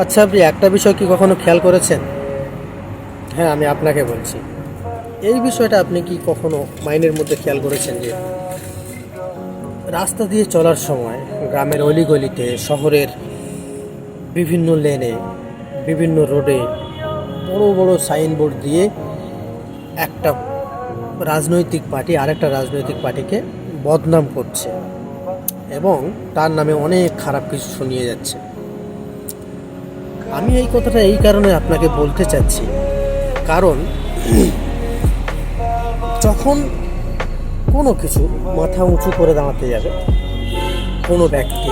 আচ্ছা, আপনি একটা বিষয় কি কখনো খেয়াল করেছেন? হ্যাঁ, আমি আপনাকে বলছি। এই বিষয়টা আপনি কি কখনো মাইন্ডের মধ্যে খেয়াল করেছেন যে রাস্তা দিয়ে চলার সময় গ্রামের অলিগলিতে, শহরের বিভিন্ন লেনে, বিভিন্ন রোডে বড় বড় সাইনবোর্ড দিয়ে একটা রাজনৈতিক পার্টি আরেকটা রাজনৈতিক পার্টিকে বদনাম করছে এবং তার নামে অনেক খারাপ কিছু শুনিয়ে যাচ্ছে। আমি এই কথাটা এই কারণে আপনাকে বলতে চাচ্ছি, কারণ যখন কোনো কিছু মাথা উঁচু করে দাঁড়াতে যাবে, কোনো ব্যক্তি,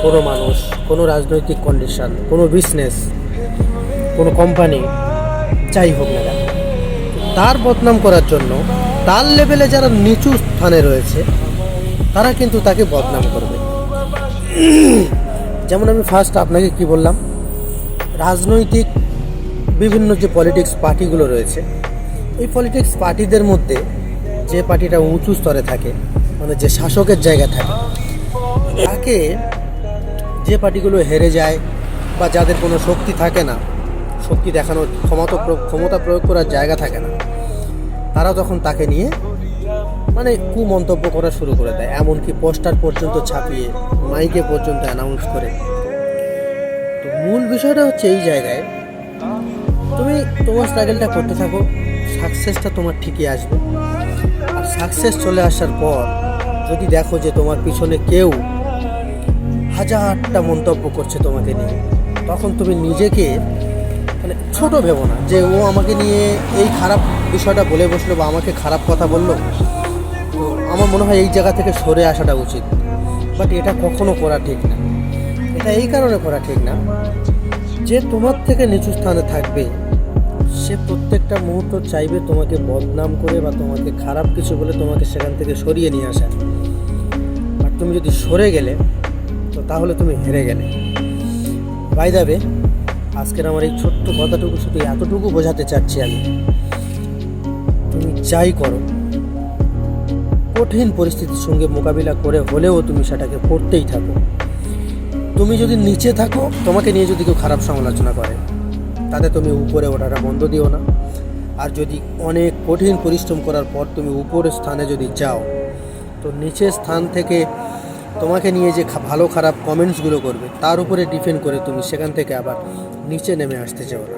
কোনো মানুষ, কোনো রাজনৈতিক কন্ডিশন, কোনো বিজনেস, কোনো কোম্পানি, যাই হোক না কেন, তার বদনাম করার জন্য তার লেভেলে যারা নিচু স্থানে রয়েছে তারা কিন্তু তাকে বদনাম করবে। যেমন আমি ফার্স্ট আপনাকে কি বললাম, রাজনৈতিক বিভিন্ন যে পলিটিক্স পার্টিগুলো রয়েছে, এই পলিটিক্স পার্টিদের মধ্যে যে পার্টিটা উঁচু স্তরে থাকে, মানে যে শাসকের জায়গা থাকে, তাকে যে পার্টিগুলো হেরে যায় বা যাদের কোনো শক্তি থাকে না, শক্তি দেখানোর ক্ষমতা প্রয়োগ করার জায়গা থাকে না, তারা তখন তাকে নিয়ে মানে কুমন্তব্য করা শুরু করে দেয়, এমনকি পোস্টার পর্যন্ত ছাপিয়ে মাইকে পর্যন্ত অ্যানাউন্স করে। তো মূল বিষয়টা হচ্ছে এই জায়গায় তুমি তোমার স্ট্রাগলটা করতে থাকো, সাকসেসটা তোমার ঠিকই আসবে। আর সাকসেস চলে আসার পর যদি দেখো যে তোমার পিছনে কেউ হাজারটা মন্তব্য করছে তোমাকে নিয়ে, তখন তুমি নিজেকে মানে ছোট ভেবো না যে ও আমাকে নিয়ে এই খারাপ বিষয়টা বলে বসলো বা আমাকে খারাপ কথা বললো, তো আমার মনে হয় এই জায়গা থেকে সরে আসাটা উচিত। বাট এটা কখনো করা ঠিক না। এটা এই কারণে করা ঠিক না যে তোমার থেকে নিচু স্থানে থাকবে সে প্রত্যেকটা মুহূর্ত চাইবে তোমাকে বদনাম করে বা তোমাকে খারাপ কিছু বলে তোমাকে সেখান থেকে সরিয়ে নিয়ে আসা। আর তুমি যদি সরে গেলে তো তাহলে তুমি হেরে গেলে। বাই দ্য ওয়ে, আজকের আমার এই ছোট্ট কথাটুকু শুধু এতটুকু বোঝাতে চাচ্ছি আমি, তুমি যাই করো, কঠিন পরিস্থিতির সঙ্গে মোকাবিলা করে হলেও তুমি সেটাকে করতেই থাকো। তুমি যদি নিচে থাকো, তোমাকে নিয়ে যদি কেউ খারাপ সমালোচনা করে, তাতে তুমি উপরে ওঠাটা বন্ধ দিও না। আর যদি অনেক কঠিন পরিশ্রম করার পর তুমি উপরের স্থানে যদি যাও, তো নিচের স্থান থেকে তোমাকে নিয়ে যে ভালো খারাপ কমেন্টসগুলো করবে তার উপরে ডিপেন্ড করে তুমি সেখান থেকে আবার নিচে নেমে আসতে চাও না।